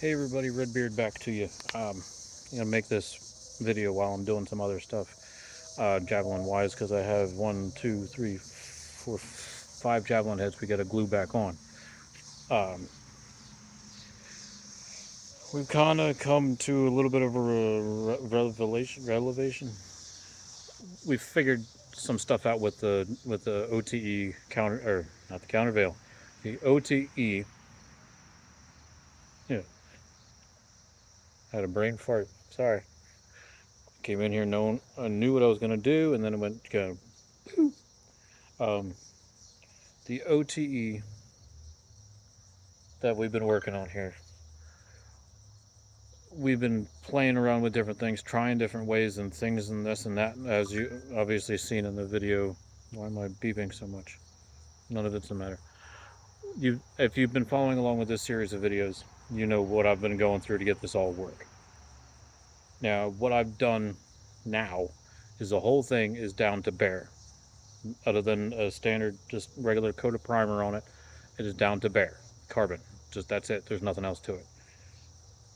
Hey everybody, Redbeard back to you. I'm gonna make this video while I'm doing some other stuff, javelin wise, because I have one, two, three, four, five javelin heads we gotta glue back on. Um, we've kind of come to a little bit of a revelation. We've figured some stuff out with the OTE counter, or not the countervail, the OTE. Yeah, had a brain fart. Sorry. Came in here knowing I knew what I was gonna do, and then it went kind of. The OTE that we've been working on here. We've been playing around with different things, trying different ways and things and this and that, as you obviously seen in the video. Why am I beeping so much? None of it's the matter. If you've been following along with this series of videos, you know what I've been going through to get this all work. Now, what I've done now is the whole thing is down to bare. Other than a standard, just regular coat of primer on it, it is down to bare. Carbon. Just that's it. There's nothing else to it.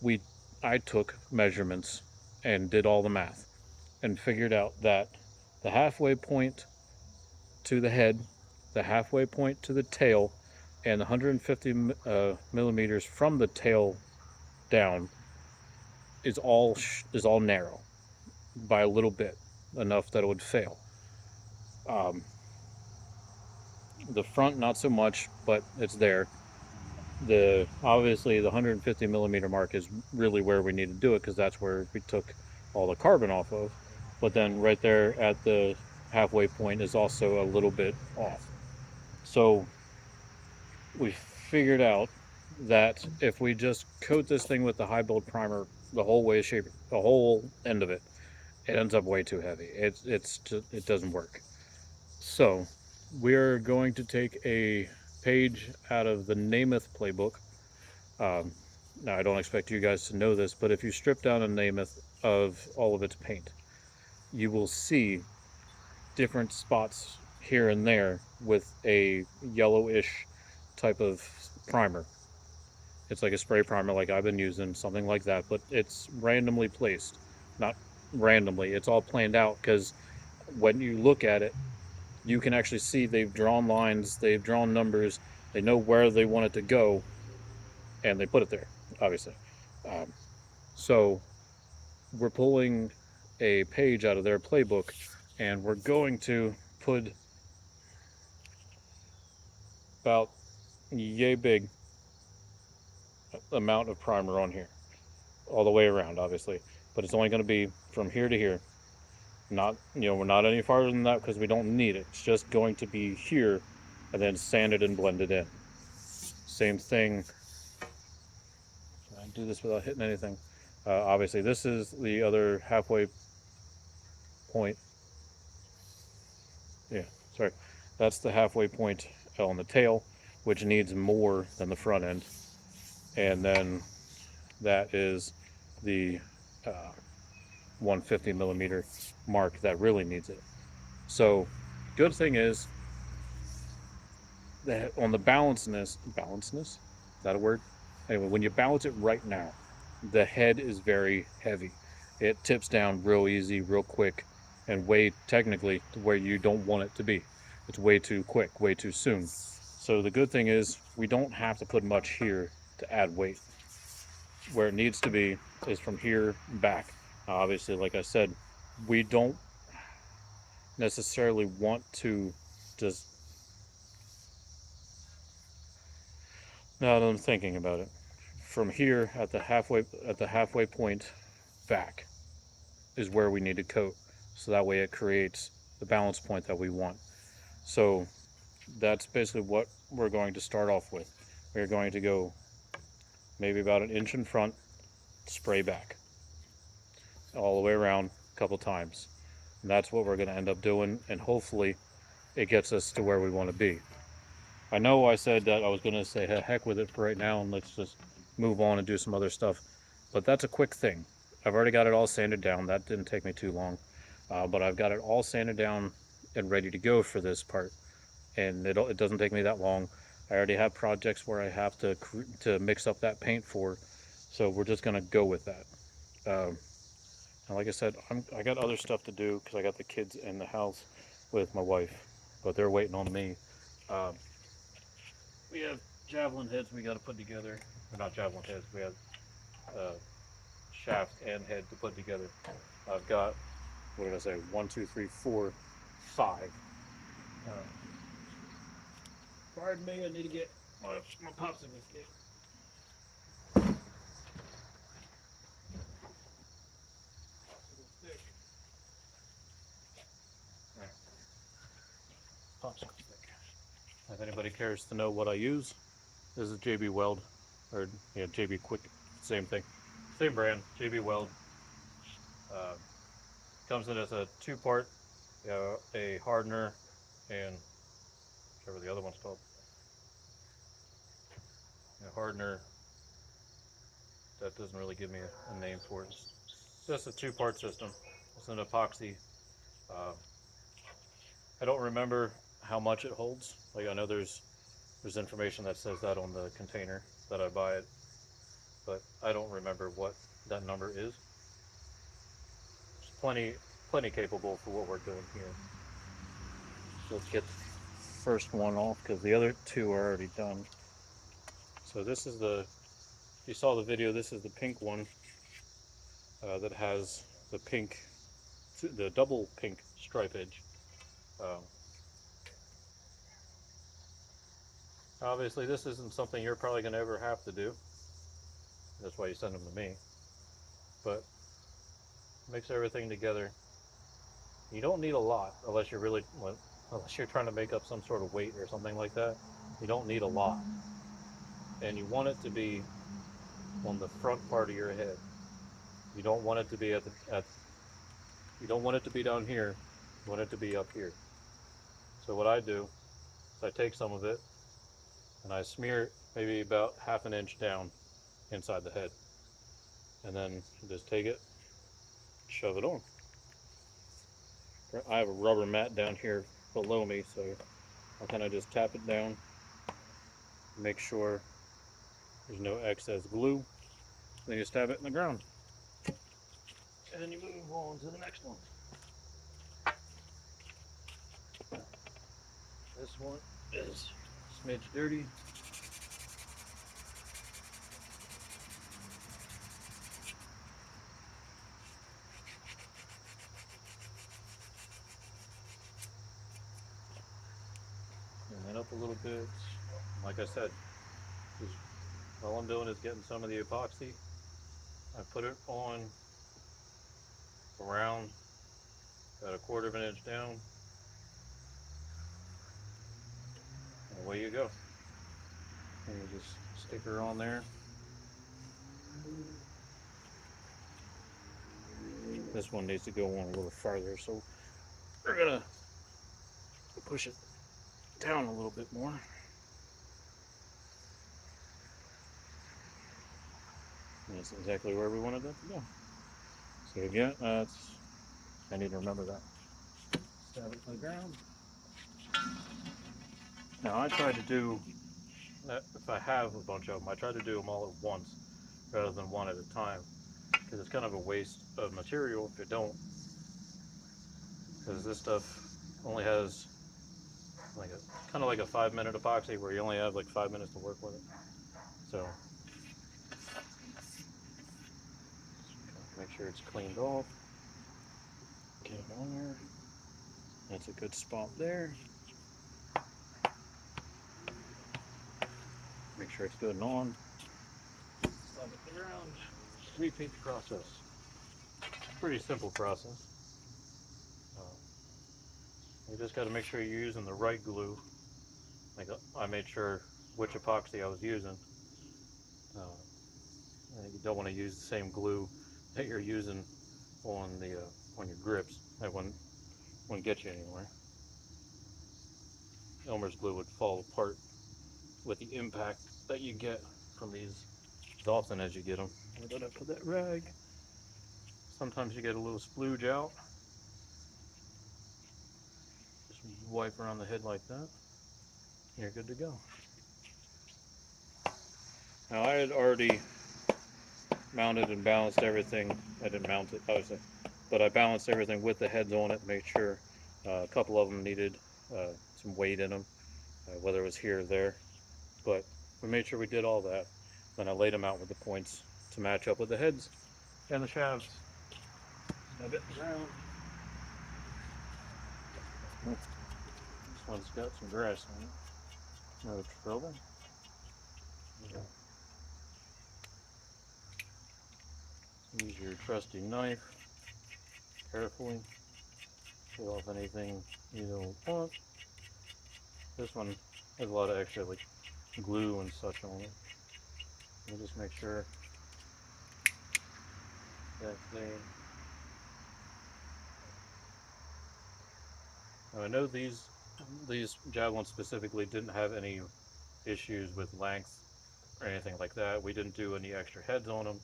we I took measurements and did all the math and figured out that the halfway point to the head, the halfway point to the tail, and 150 millimeters from the tail down is all narrow by a little bit, enough that it would fail. Um, the front not so much, but it's there. The obviously the 150 millimeter mark is really where we need to do it because that's where we took all the carbon off of. But then right there at the halfway point is also a little bit off. So we figured out that if we just coat this thing with the high build primer the whole way shape, the whole end of it, it ends up way too heavy. It doesn't work. So we're going to take a page out of the Nemeth playbook. Um, Now, I don't expect you guys to know this, but if you strip down a Nemeth of all of its paint, you will see different spots here and there with a yellowish type of primer. It's like a spray primer, like I've been using, something like that, but it's randomly placed. Not randomly, it's all planned out because when you look at it, you can actually see they've drawn lines, they've drawn numbers, they know where they want it to go, and they put it there, obviously. Um, so we're pulling a page out of their playbook and we're going to put about yay big amount of primer on here all the way around, obviously, but it's only going to be from here to here. Not, we're not any farther than that because we don't need it. It's just going to be here and then sanded and blended in. Same thing. I do this without hitting anything. Obviously this is the other halfway point. Yeah, sorry. That's the halfway point on the tail, which needs more than the front end. And then that is the 150 millimeter mark that really needs it. So, good thing is that on the balanceness, is that a word? Anyway, when you balance it right now, the head is very heavy. It tips down real easy, real quick, and way technically to where you don't want it to be. It's way too quick, way too soon. So the good thing is we don't have to put much here to add weight. Where it needs to be is from here back. Obviously, like I said, we don't necessarily want to just, now that I'm thinking about it, from here at the halfway point back is where we need to coat, so that way it creates the balance point that we want. So that's basically what we're going to start off with. We're going to go maybe about an inch in front, spray back all the way around a couple times, and that's what we're going to end up doing, and hopefully it gets us to where we want to be. I know I said that I was going to say heck with it for right now and let's just move on and do some other stuff, but that's a quick thing. I've already got it all sanded down. That didn't take me too long, but I've got it all sanded down and ready to go for this part, and it doesn't take me that long. I already have projects where I have to mix up that paint for, So we're just gonna go with that. Um, and like I said, I got other stuff to do because I got the kids in the house with my wife, but they're waiting on me. Um, we have javelin heads we got to put together. Or not javelin heads. We have uh, shaft and head to put together. I've got, what did I say? 1, 2, 3, 4, 5. Uh, pardon me, I need to get my popsicle stick. Popsicle stick. If anybody cares to know what I use, this is JB Weld, or yeah, JB Quick, same thing, same brand, JB Weld. Uh, comes in as a two-part, a hardener, and whatever the other one's called, a hardener. That doesn't really give me a name for it. It's just a two-part system. It's an epoxy. Uh, I don't remember how much it holds. Like I know there's information that says that on the container that I buy it, but I don't remember what that number is. It's plenty capable for what we're doing here. So let's get the first one off because the other two are already done. So this is the, if you saw the video, this is the pink one that has the pink, the double pink stripe edge. Um, Obviously, this isn't something you're probably going to ever have to do. That's why you send them to me. But mix everything together. You don't need a lot unless you're really, unless you're trying to make up some sort of weight or something like that. You don't need a lot. And you want it to be on the front part of your head. You don't want it to be you don't want it to be down here. You want it to be up here. So what I do is I take some of it and I smear it maybe about half an inch down inside the head. And then just take it, shove it on. I have a rubber mat down here below me, so I'll kind of just tap it down, make sure there's no excess glue. Then you stab it in the ground. And then you move on to the next one. This one is a smidge dirty. Clean that up a little bit. Like I said, just all I'm doing is getting some of the epoxy. I put it on around about 1/4 of an inch down. And away you go. And you just stick her on there. This one needs to go on a little farther, so we're gonna push it down a little bit more. And that's exactly where we wanted that to go. So again, I need to remember that. Stab it to the ground. Now I try to do, if I have a bunch of them, I try to do them all at once rather than one at a time, because it's kind of a waste of material if you don't. Because this stuff only has like a kind of like a 5-minute epoxy where you only have like 5 minutes to work with it. So make sure it's cleaned off. Get it on there. That's a good spot there. Make sure it's good and on. Slap it around. Repeat the process. Pretty simple process. You just got to make sure you're using the right glue. Like I made sure which epoxy I was using. You don't want to use the same glue that you're using on the on your grips. That wouldn't get you anywhere. Elmer's glue would fall apart with the impact that you get from these as often as you get them. I gotta put that rag. Sometimes you get a little splooge out. Just wipe around the head like that. You're good to go. Now I had already mounted and balanced everything. I didn't mount it, obviously, but I balanced everything with the heads on it, made sure a couple of them needed some weight in them, whether it was here or there. But we made sure we did all that. Then I laid them out with the points to match up with the heads and the shafts. Snug it around. This one's got some grass on it. No trouble. Use your trusty knife carefully. Peel off anything you don't want. This one has a lot of extra like glue and such on it. We'll just make sure that now I know these javelins specifically didn't have any issues with length or anything like that. We didn't do any extra heads on them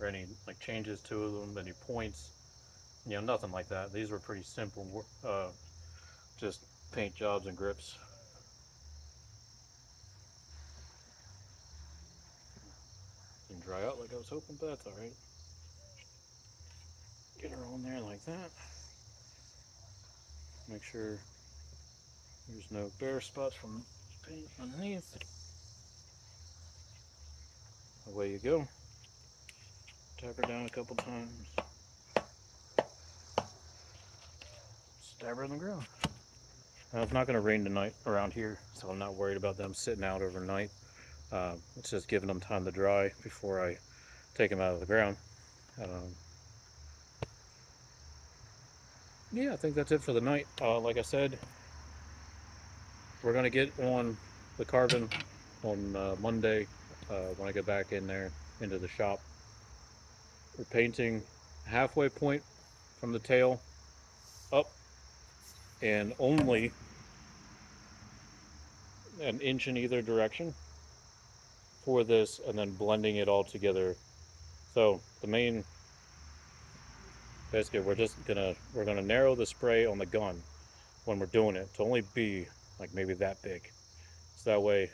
or any like changes to them, any points, nothing like that. These were pretty simple, just paint jobs and grips. Didn't dry out like I was hoping, but that's all right. Get her on there like that. Make sure there's no bare spots from paint underneath. Away you go. Tap her down a couple times. Stab her in the ground. Now, it's not going to rain tonight around here, so I'm not worried about them sitting out overnight. It's just giving them time to dry before I take them out of the ground. Yeah, I think that's it for the night. Like I said, we're going to get on the carbon on Monday when I get back in there into the shop. We're painting halfway point from the tail up and only an inch in either direction for this, and then blending it all together. So the main, basically, we're gonna narrow the spray on the gun when we're doing it to only be like maybe that big, so that way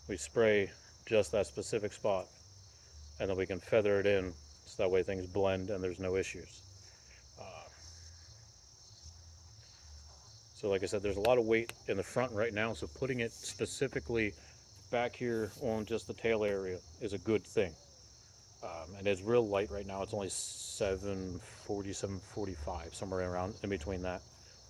we spray just that specific spot, and then we can feather it in, so that way things blend and there's no issues. So like I said, there's a lot of weight in the front right now, so putting it specifically back here on just the tail area is a good thing. And it's real light right now. It's only 740, 745, somewhere around in between that.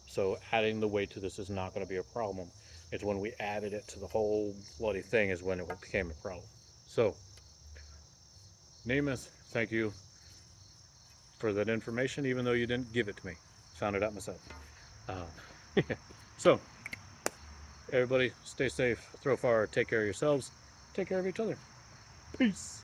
So adding the weight to this is not going to be a problem. It's when we added it to the whole bloody thing is when it became a problem. So, Nemeth, thank you for that information, even though you didn't give it to me. Found it out myself. So, everybody, stay safe, throw far, take care of yourselves, take care of each other. Peace.